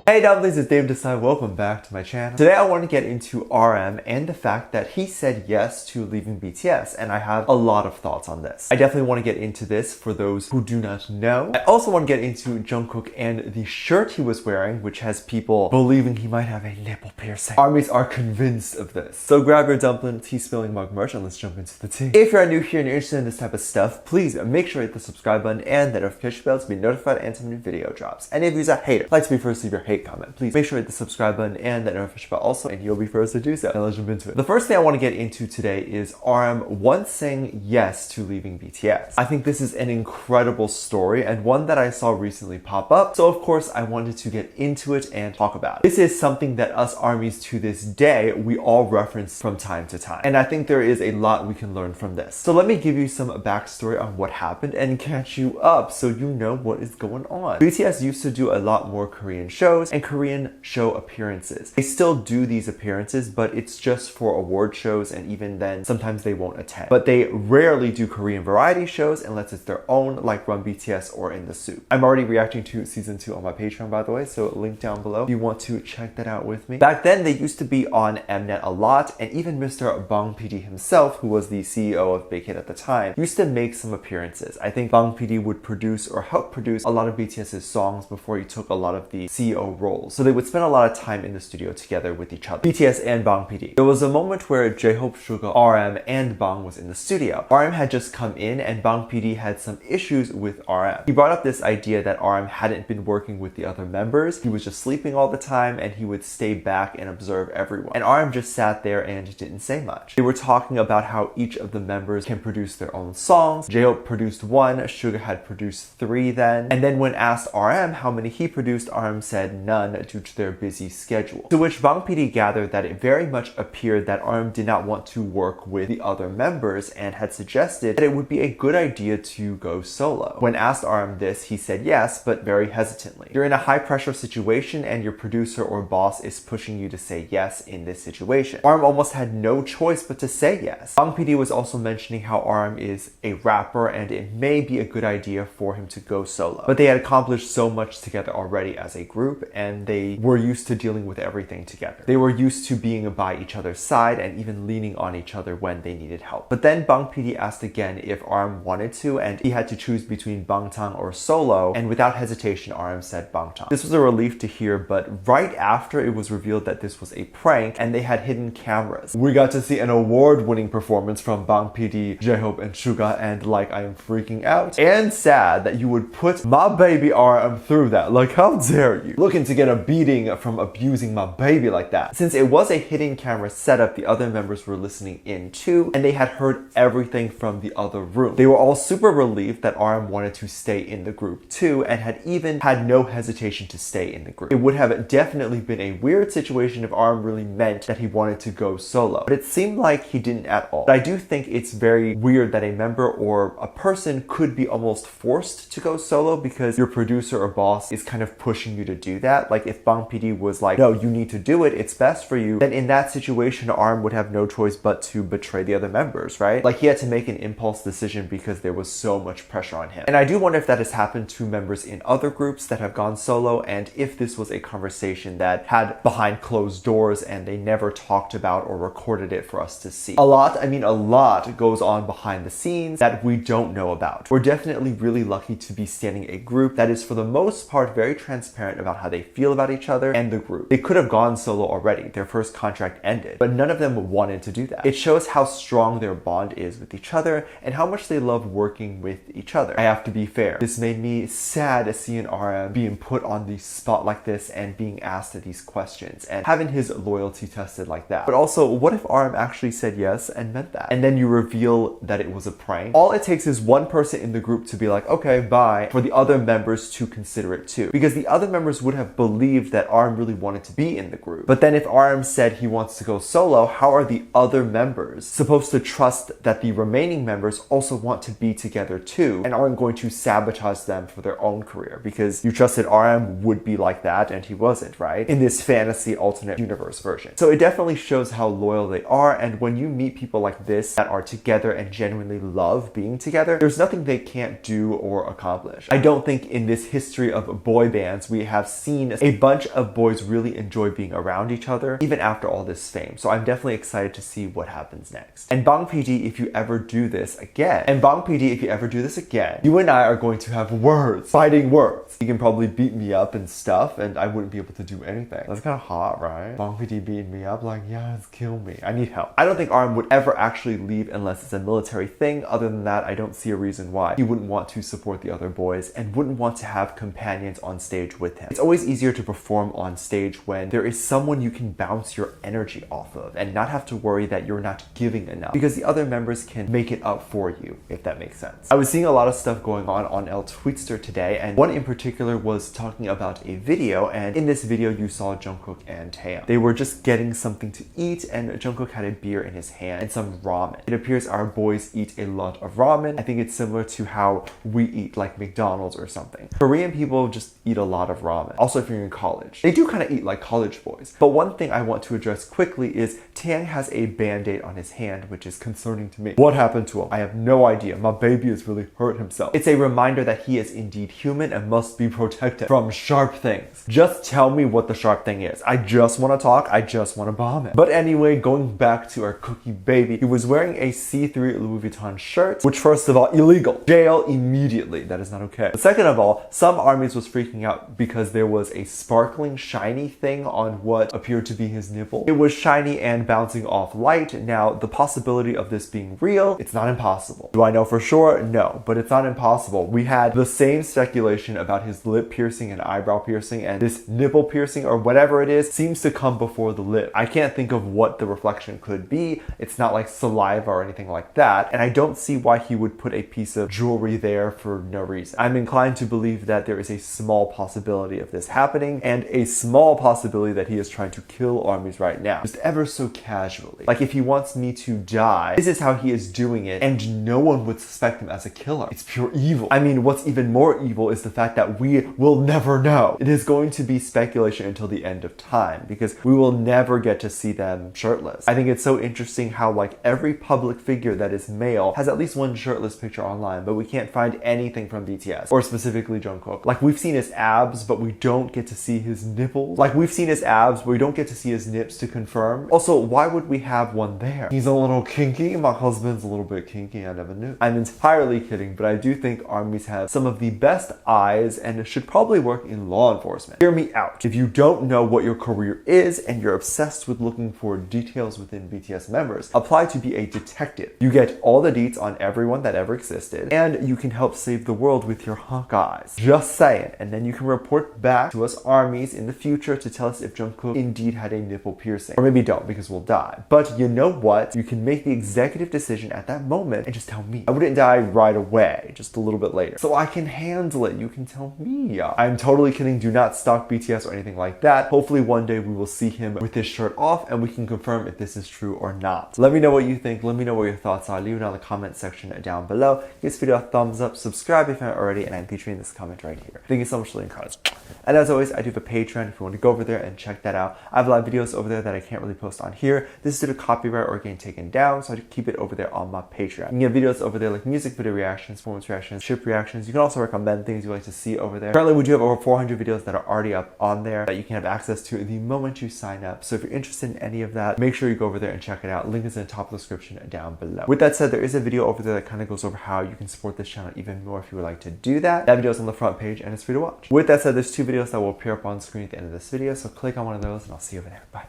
Hey dumplings, it's Dave Desai. Welcome back to my channel. Today I want to get into RM and the fact that he said yes to leaving BTS, and I have a lot of thoughts on this. I definitely want to get into this for those who do not know. I also want to get into Jungkook and the shirt he was wearing, which has people believing he might have a nipple piercing. Armies are convinced of this. So grab your dumpling tea spilling mug merch and let's jump into the tea. If you're new here and you're interested in this type of stuff, please make sure to hit the subscribe button and the notification bell to be notified anytime a new video drops. And if you're a hater, like to be first to leave your hate comment, please make sure to hit the subscribe button and that notification bell also, and you'll be first to do so. Now let's jump into it. The first thing I want to get into today is RM once saying yes to leaving BTS. I think this is an incredible story and one that I saw recently pop up, so of course I wanted to get into it and talk about it. This is something that us armies to this day, we all reference from time to time, and I think there is a lot we can learn from this. So let me give you some backstory on what happened and catch you up so you know what is going on. BTS used to do a lot more Korean shows and Korean show appearances. They still do these appearances, but it's just for award shows, and even then sometimes they won't attend. But they rarely do Korean variety shows unless it's their own, like Run BTS or In the Soup. I'm already reacting to season 2 on my Patreon, by the way, so link down below if you want to check that out with me. Back then they used to be on Mnet a lot, and even Mr. Bang PD himself, who was the CEO of BigHit at the time, used to make some appearances. I think Bang PD would produce or help produce a lot of BTS's songs before he took a lot of the CEO roles. So they would spend a lot of time in the studio together with each other, BTS and Bang PD. There was a moment where J-Hope, Suga, RM, and Bang was in the studio. RM had just come in and Bang PD had some issues with RM. He brought up this idea that RM hadn't been working with the other members. He was just sleeping all the time and he would stay back and observe everyone. And RM just sat there and didn't say much. They were talking about how each of the members can produce their own songs. J-Hope produced 1, Suga had produced 3 then. And then when asked RM how many he produced, RM said none due to their busy schedule. To which Bang PD gathered that it very much appeared that RM did not want to work with the other members and had suggested that it would be a good idea to go solo. When asked RM this, he said yes, but very hesitantly. You're in a high pressure situation and your producer or boss is pushing you to say yes in this situation. RM almost had no choice but to say yes. Bang PD was also mentioning how RM is a rapper and it may be a good idea for him to go solo. But they had accomplished so much together already as a group, and they were used to dealing with everything together. They were used to being by each other's side and even leaning on each other when they needed help. But then Bang PD asked again if RM wanted to, and he had to choose between bangtan or solo, and without hesitation RM said bangtan. This was a relief to hear, but right after it was revealed that this was a prank and they had hidden cameras, we got to see an award-winning performance from Bang PD, J-Hope, and Suga, and like, I am freaking out and sad that you would put my baby RM through that. Like, how dare you? Looking to get a beating from abusing my baby like that. Since it was a hidden camera setup, the other members were listening in too, and they had heard everything from the other room. They were all super relieved that RM wanted to stay in the group too, and had even had no hesitation to stay in the group. It would have definitely been a weird situation if RM really meant that he wanted to go solo, but it seemed like he didn't at all. But I do think it's very weird that a member or a person could be almost forced to go solo because your producer or boss is kind of pushing you to do that. Like if Bang PD was like, no, you need to do it, it's best for you, then in that situation RM would have no choice but to betray the other members, right? Like he had to make an impulse decision because there was so much pressure on him. And I do wonder if that has happened to members in other groups that have gone solo, and if this was a conversation that had behind closed doors and they never talked about or recorded it for us to see. A lot goes on behind the scenes that we don't know about. We're definitely really lucky to be standing a group that is for the most part very transparent about how they feel about each other and the group. They could have gone solo already. Their first contract ended, but none of them wanted to do that. It shows how strong their bond is with each other and how much they love working with each other. I have to be fair. This made me sad seeing RM being put on the spot like this and being asked these questions and having his loyalty tested like that. But also, what if RM actually said yes and meant that? And then you reveal that it was a prank. All it takes is one person in the group to be like, okay, bye, for the other members to consider it too. Because the other members would have believed that RM really wanted to be in the group. But then if RM said he wants to go solo, how are the other members supposed to trust that the remaining members also want to be together too and aren't going to sabotage them for their own career? Because you trusted RM would be like that and he wasn't, right? In this fantasy alternate universe version. So it definitely shows how loyal they are, and when you meet people like this that are together and genuinely love being together, there's nothing they can't do or accomplish. I don't think in this history of boy bands we have seen seen a bunch of boys really enjoy being around each other even after all this fame. So I'm definitely excited to see what happens next. And Bang PD, if you ever do this again, you and I are going to have words, fighting words. You can probably beat me up and stuff, and I wouldn't be able to do anything. That's kind of hot, right? Bang PD beating me up, like, yes, kill me. I need help. I don't think RM would ever actually leave unless it's a military thing. Other than that, I don't see a reason why he wouldn't want to support the other boys and wouldn't want to have companions on stage with him. It's always easier to perform on stage when there is someone you can bounce your energy off of and not have to worry that you're not giving enough, because the other members can make it up for you, if that makes sense. I was seeing a lot of stuff going on L Tweetster today, and one in particular was talking about a video, and in this video you saw Jungkook and Taeyang. They were just getting something to eat, and Jungkook had a beer in his hand and some ramen. It appears our boys eat a lot of ramen. I think it's similar to how we eat, like McDonald's or something. Korean people just eat a lot of ramen. Also, if you're in college, they do kind of eat like college boys. But one thing I want to address quickly is Taeyang has a band-aid on his hand, which is concerning to me. What happened to him? I have no idea. My baby has really hurt himself. It's a reminder that he is indeed human and must be protected from sharp things. Just tell me what the sharp thing is. I just want to talk. I just want to bomb it. But anyway, going back to our cookie baby, he was wearing a C3 Louis Vuitton shirt, which first of all, illegal. Jail immediately. That is not okay. But second of all, some armies was freaking out because there was a sparkling shiny thing on what appeared to be his nipple. It was shiny and bouncing off light. Now, the possibility of this being real, it's not impossible. Do I know for sure? No, but it's not impossible. We had the same speculation about his lip piercing and eyebrow piercing, and this nipple piercing or whatever it is seems to come before the lip. I can't think of what the reflection could be. It's not like saliva or anything like that, and I don't see why he would put a piece of jewelry there for no reason. I'm inclined to believe that there is a small possibility of this happening, and a small possibility that he is trying to kill armies right now, just ever so casually. Like, if he wants me to die, this is how he is doing it, and no one would suspect him as a killer. It's pure evil. I mean, what's even more evil is the fact that we will never know. It is going to be speculation until the end of time, because we will never get to see them shirtless. I think it's so interesting how, like, every public figure that is male has at least one shirtless picture online, but we can't find anything from BTS, or specifically Jungkook. Like, we've seen his abs, but we don't get to see his nipples. Like, we've seen his abs, but we don't get to see his nips to confirm. Also, why would we have one there? He's a little kinky. My husband's a little bit kinky. I never knew. I'm entirely kidding, but I do think armies have some of the best eyes and should probably work in law enforcement. Hear me out. If you don't know what your career is and you're obsessed with looking for details within BTS members, apply to be a detective. You get all the deets on everyone that ever existed, and you can help save the world with your hawk eyes. Just saying. And then you can report back to us armies in the future to tell us if Jungkook indeed had a nipple piercing. Or maybe don't, because we'll die. But you know what? You can make the executive decision at that moment and just tell me. I wouldn't die right away, just a little bit later. So I can handle it. You can tell me. I'm totally kidding. Do not stalk BTS or anything like that. Hopefully one day we will see him with his shirt off and we can confirm if this is true or not. Let me know what you think. Let me know what your thoughts are. Leave it in the comment section down below. Give this video a thumbs up, subscribe if you haven't already, and I'm featuring this comment right here. Thank you so much for the cards. And as always, I do have a Patreon if you want to go over there and check that out. I have live videos over there that I can't really post on here. This is due to copyright or getting taken down, so I keep it over there on my Patreon. You can get videos over there like music video reactions, performance reactions, ship reactions. You can also recommend things you like to see over there. Currently, we do have over 400 videos that are already up on there that you can have access to the moment you sign up. So if you're interested in any of that, make sure you go over there and check it out. Link is in the top of the description down below. With that said, there is a video over there that kind of goes over how you can support this channel even more if you would like to do that. That video is on the front page and it's free to watch. With that said, there's two videos that will appear up on screen at the end of this video, so click on one of those and I'll see you over there. Bye.